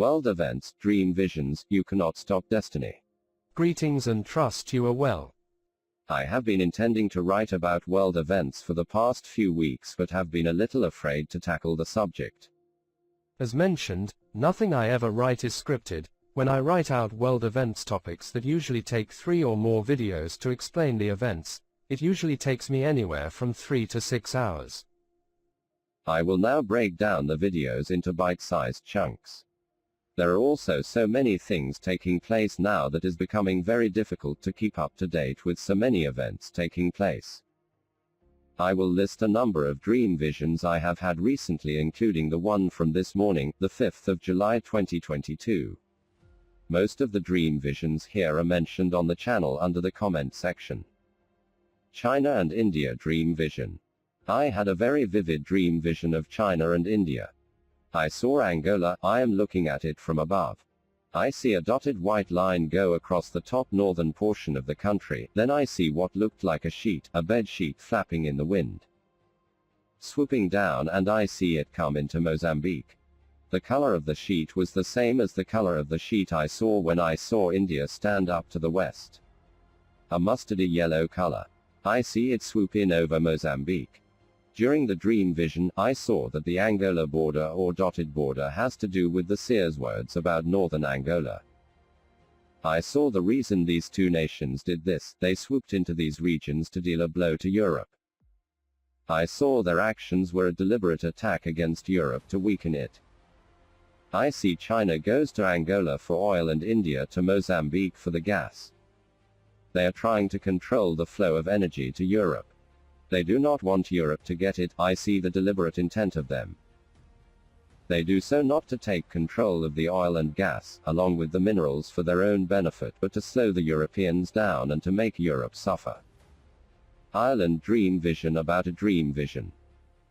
World events, dream visions, you cannot stop destiny. Greetings and trust you are well. I have been intending to write about world events for the past few weeks but have been a little afraid to tackle the subject. As mentioned, nothing I ever write is scripted. When I write out world events topics that usually take 3 or more videos to explain the events, it usually takes me anywhere from 3 to 6 hours. I will now break down the videos into bite-sized chunks. There are also so many things taking place now that is becoming very difficult to keep up to date with so many events taking place. I will list a number of dream visions I have had recently, including the one from this morning, the 5th of July 2022. Most of the dream visions here are mentioned on the channel under the comment section. China and India dream vision. I had a very vivid dream vision of China and India. I saw Angola. I am looking at it from above. I see a dotted white line go across the top northern portion of the country, then I see what looked like a bed sheet flapping in the wind, swooping down, and I see it come into Mozambique. The color of the sheet was the same as the color of the sheet I saw when I saw India stand up to the west. A mustardy yellow color. I see it swoop in over Mozambique. During the dream vision, I saw that the Angola border or dotted border has to do with the Seers words about northern Angola. I saw the reason these two nations did this: they swooped into these regions to deal a blow to Europe. I saw their actions were a deliberate attack against Europe to weaken it. I see China goes to Angola for oil and India to Mozambique for the gas. They are trying to control the flow of energy to Europe. They do not want Europe to get it. I see the deliberate intent of them. They do so not to take control of the oil and gas, along with the minerals, for their own benefit, but to slow the Europeans down and to make Europe suffer. Ireland dream vision about a dream vision.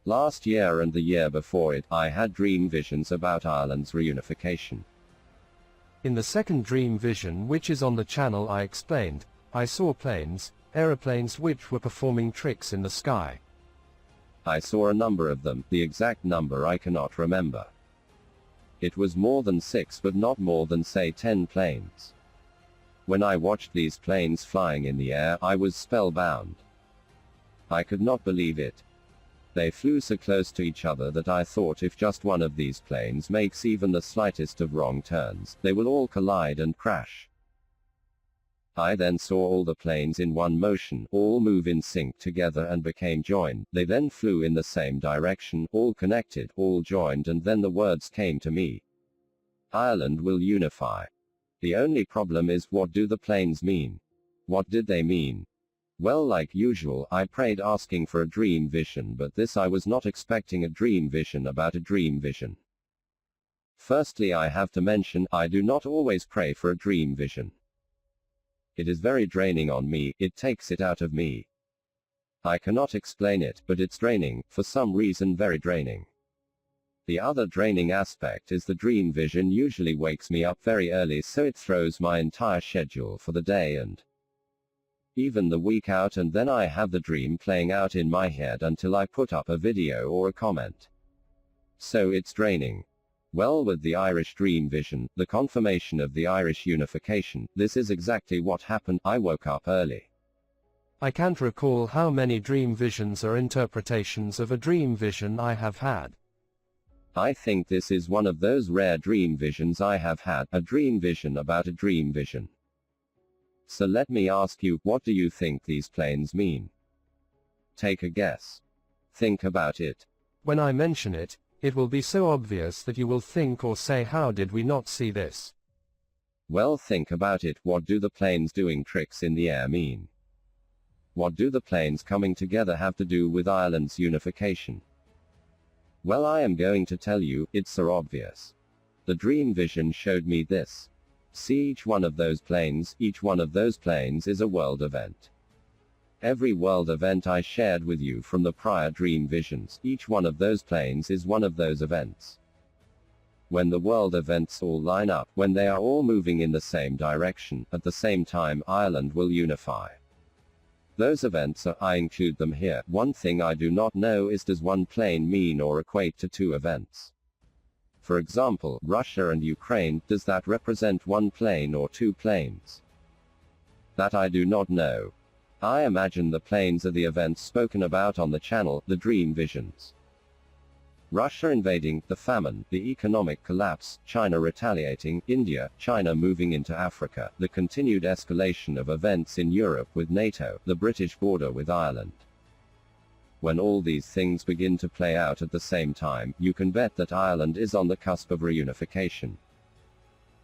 Last year and the year before it, I had dream visions about Ireland's reunification. In the second dream vision, which is on the channel, I explained, I saw aeroplanes which were performing tricks in the sky. I saw a number of them, the exact number I cannot remember. It was more than 6, but not more than, say, 10 planes. When I watched these planes flying in the air, I was spellbound. I could not believe it. They flew so close to each other that I thought if just one of these planes makes even the slightest of wrong turns, they will all collide and crash. I then saw all the planes in one motion, all move in sync together and became joined. They then flew in the same direction, all connected, all joined, and then the words came to me: Ireland will unify. The only problem is, what do the planes mean? What did they mean? Well, like usual, I prayed asking for a dream vision, but this I was not expecting a dream vision about a dream vision. Firstly, I have to mention, I do not always pray for a dream vision. It is very draining on me, it takes it out of me. I cannot explain it, but it's draining, for some reason very draining. The other draining aspect is the dream vision usually wakes me up very early, so it throws my entire schedule for the day and even the week out, and then I have the dream playing out in my head until I put up a video or a comment. So it's draining. Well, with the Irish dream vision, the confirmation of the Irish unification, this is exactly what happened. I woke up early. I can't recall how many dream visions or interpretations of a dream vision I have had. I think this is one of those rare dream visions I have had, a dream vision about a dream vision. So let me ask you, what do you think these planes mean? Take a guess. Think about it. When I mention it, it will be so obvious that you will think or say, how did we not see this? Well, think about it. What do the planes doing tricks in the air mean? What do the planes coming together have to do with Ireland's unification? Well, I am going to tell you, it's so obvious. The dream vision showed me this. See each one of those planes is a world event. Every world event I shared with you from the prior dream visions, each one of those planes is one of those events. When the world events all line up, when they are all moving in the same direction, at the same time, Ireland will unify. Those events are, I include them here. One thing I do not know is, does one plane mean or equate to 2 events? For example, Russia and Ukraine, does that represent one plane or two planes? That I do not know. I imagine the planes are the events spoken about on the channel, the dream visions. Russia invading, the famine, the economic collapse, China retaliating, India, China moving into Africa, the continued escalation of events in Europe with NATO, the British border with Ireland. When all these things begin to play out at the same time, you can bet that Ireland is on the cusp of reunification.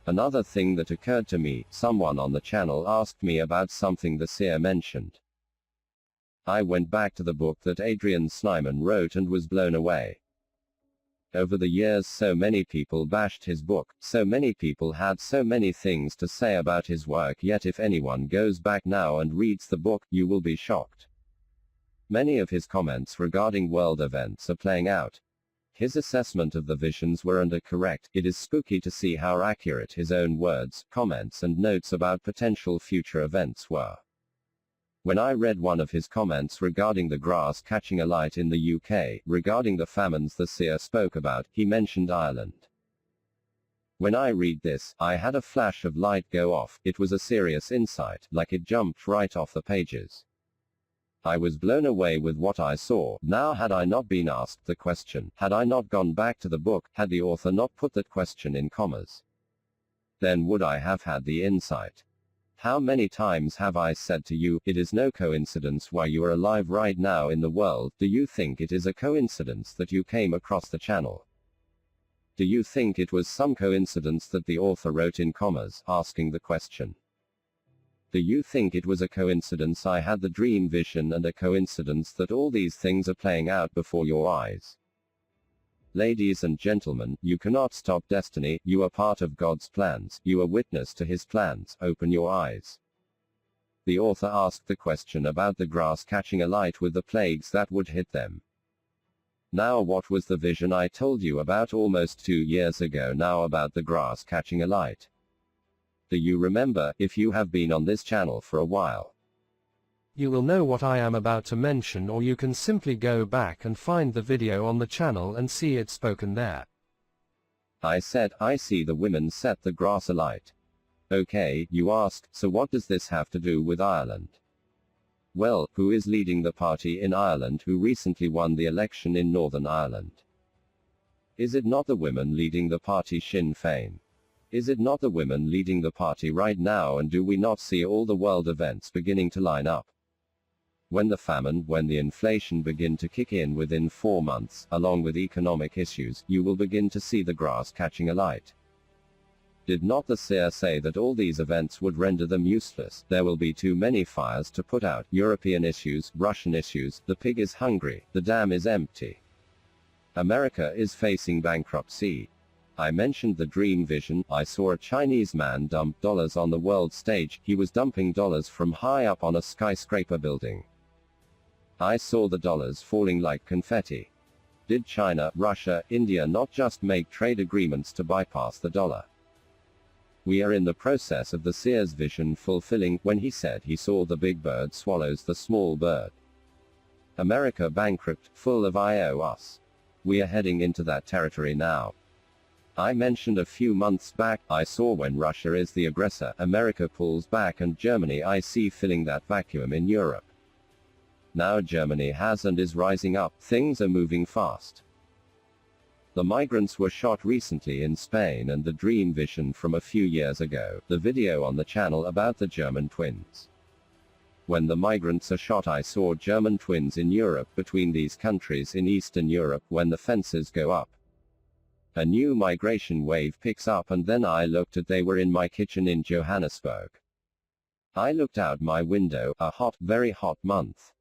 Another thing that occurred to me, someone on the channel asked me about something the seer mentioned. I went back to the book that Adrian Snyman wrote and was blown away. Over the years so many people bashed his book, so many people had so many things to say about his work, yet if anyone goes back now and reads the book, you will be shocked. Many of his comments regarding world events are playing out. His assessment of the visions were correct. It is spooky to see how accurate his own words, comments and notes about potential future events were. When I read one of his comments regarding the grass catching alight in the UK, regarding the famines the seer spoke about, he mentioned Ireland. When I read this, I had a flash of light go off. It was a serious insight, like it jumped right off the pages. I was blown away with what I saw. Now, had I not been asked the question, had I not gone back to the book, had the author not put that question in commas, then would I have had the insight? How many times have I said to you, it is no coincidence why you are alive right now in the world? Do you think it is a coincidence that you came across the channel? Do you think it was some coincidence that the author wrote in commas, asking the question? Do you think it was a coincidence I had the dream vision and a coincidence that all these things are playing out before your eyes? Ladies and gentlemen, you cannot stop destiny. You are part of God's plans. You are witness to his plans. Open your eyes. The author asked the question about the grass catching alight with the plagues that would hit them. Now, what was the vision I told you about almost 2 years ago now about the grass catching alight? Do you remember, if you have been on this channel for a while? You will know what I am about to mention, or you can simply go back and find the video on the channel and see it spoken there. I said, I see the women set the grass alight. Okay, you ask, so what does this have to do with Ireland? Well, who is leading the party in Ireland who recently won the election in Northern Ireland? Is it not the women leading the party Sinn Féin? Is it not the women leading the party right now, and do we not see all the world events beginning to line up? When the famine, when the inflation begin to kick in within 4 months, along with economic issues, you will begin to see the grass catching alight. Did not the seer say that all these events would render them useless? There will be too many fires to put out. European issues, Russian issues, the pig is hungry, the dam is empty. America is facing bankruptcy. I mentioned the dream vision. I saw a Chinese man dump dollars on the world stage. He was dumping dollars from high up on a skyscraper building. I saw the dollars falling like confetti. Did China, Russia, India not just make trade agreements to bypass the dollar? We are in the process of the seer's vision fulfilling, when he said he saw the big bird swallows the small bird. America bankrupt, full of IOUs. We are heading into that territory now. I mentioned a few months back, I saw when Russia is the aggressor, America pulls back, and Germany I see filling that vacuum in Europe. Now Germany has and is rising up. Things are moving fast. The migrants were shot recently in Spain, and the dream vision from a few years ago, the video on the channel about the German twins. When the migrants are shot, I saw German twins in Europe, between these countries in Eastern Europe, when the fences go up. A new migration wave picks up, and then I looked at they were in my kitchen in Johannesburg. I looked out my window, a hot, very hot month.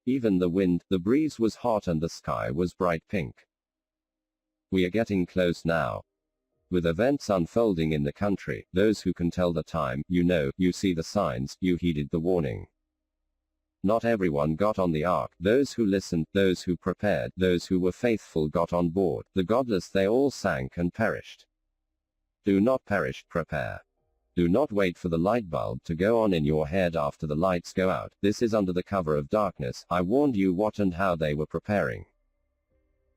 Even the wind, the breeze was hot, and the sky was bright pink. We are getting close now. With events unfolding in the country, those who can tell the time, you know, you see the signs, you heeded the warning. Not everyone got on the ark. Those who listened, those who prepared, those who were faithful got on board. The godless, they all sank and perished. Do not perish, prepare. Do not wait for the light bulb to go on in your head after the lights go out. This is under the cover of darkness. I warned you what and how they were preparing.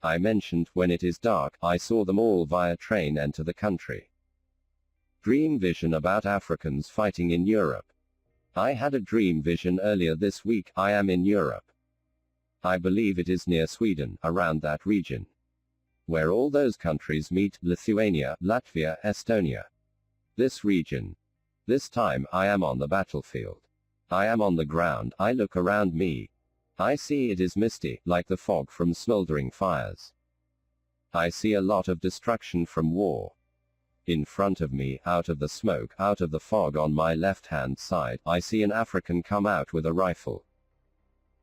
I mentioned, when it is dark, I saw them all via train enter the country. Dream vision about Africans fighting in Europe. I had a dream vision earlier this week. I am in Europe. I believe it is near Sweden, around that region, where all those countries meet: Lithuania, Latvia, Estonia. This region. This time, I am on the battlefield. I am on the ground. I look around me. I see it is misty, like the fog from smoldering fires. I see a lot of destruction from war. In front of me, out of the smoke, out of the fog on my left-hand side, I see an African come out with a rifle.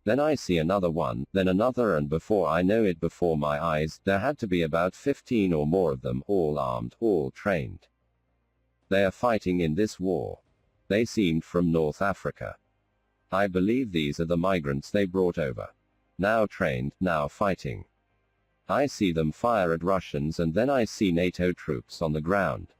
Then I see another one, then another, and before I know it, before my eyes, there had to be about 15 or more of them, all armed, all trained. They are fighting in this war. They seemed from North Africa. I believe these are the migrants they brought over. Now trained, now fighting. I see them fire at Russians, and then I see NATO troops on the ground.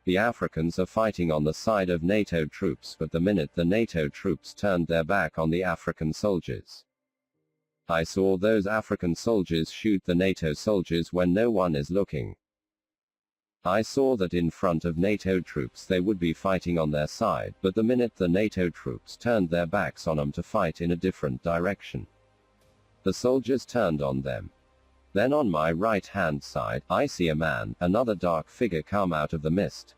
The Africans are fighting on the side of NATO troops, but the minute the NATO troops turned their back on the African soldiers, I saw those African soldiers shoot the NATO soldiers when no one is looking. I saw that in front of NATO troops they would be fighting on their side, but the minute the NATO troops turned their backs on them to fight in a different direction, the soldiers turned on them. Then on my right-hand side, I see a man, another dark figure, come out of the mist.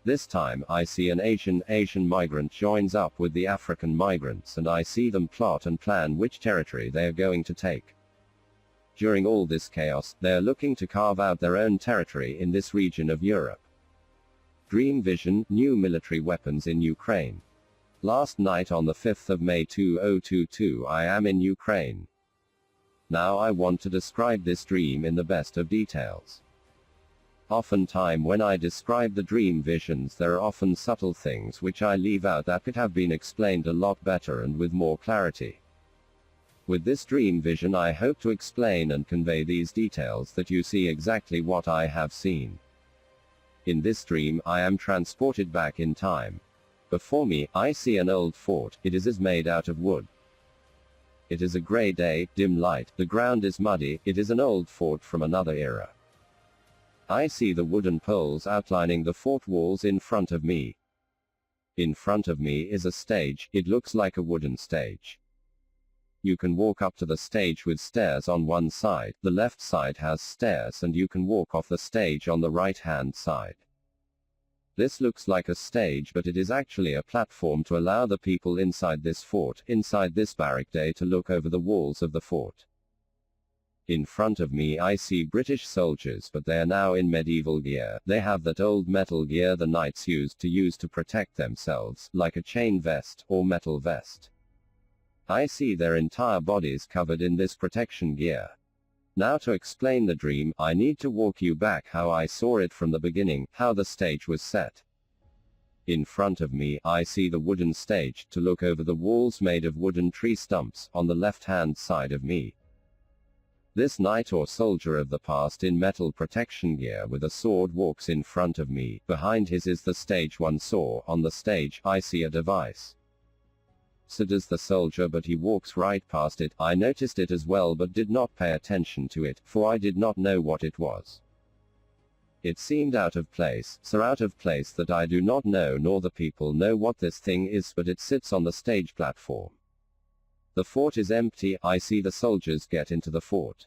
This time, I see an Asian migrant joins up with the African migrants, and I see them plot and plan which territory they are going to take. During all this chaos, they are looking to carve out their own territory in this region of Europe. Dream vision: new military weapons in Ukraine. Last night on the 5th of May 2022, I am in Ukraine. Now I want to describe this dream in the best of details. Oftentimes when I describe the dream visions, there are often subtle things which I leave out that could have been explained a lot better and with more clarity. With this dream vision, I hope to explain and convey these details that you see exactly what I have seen. In this dream, I am transported back in time. Before me, I see an old fort. It is made out of wood. It is a gray day, dim light, the ground is muddy. It is an old fort from another era. I see the wooden poles outlining the fort walls in front of me. In front of me is a stage. It looks like a wooden stage. You can walk up to the stage with stairs on one side. The left side has stairs, and you can walk off the stage on the right-hand side. This looks like a stage, but it is actually a platform to allow the people inside this fort, inside this barricade, to look over the walls of the fort. In front of me I see British soldiers, but they are now in medieval gear. They have that old metal gear the knights used to protect themselves, like a chain vest, or metal vest. I see their entire bodies covered in this protection gear. Now to explain the dream, I need to walk you back how I saw it from the beginning, how the stage was set. In front of me, I see the wooden stage, to look over the walls made of wooden tree stumps, on the left-hand side of me. This knight or soldier of the past in metal protection gear with a sword walks in front of me. Behind his is the stage one saw. On the stage, I see a device. So does the soldier, but he walks right past it. I noticed it as well, but did not pay attention to it, for I did not know what it was. It seemed out of place, so out of place that I do not know, nor the people know what this thing is, but it sits on the stage platform. The fort is empty. I see the soldiers get into the fort.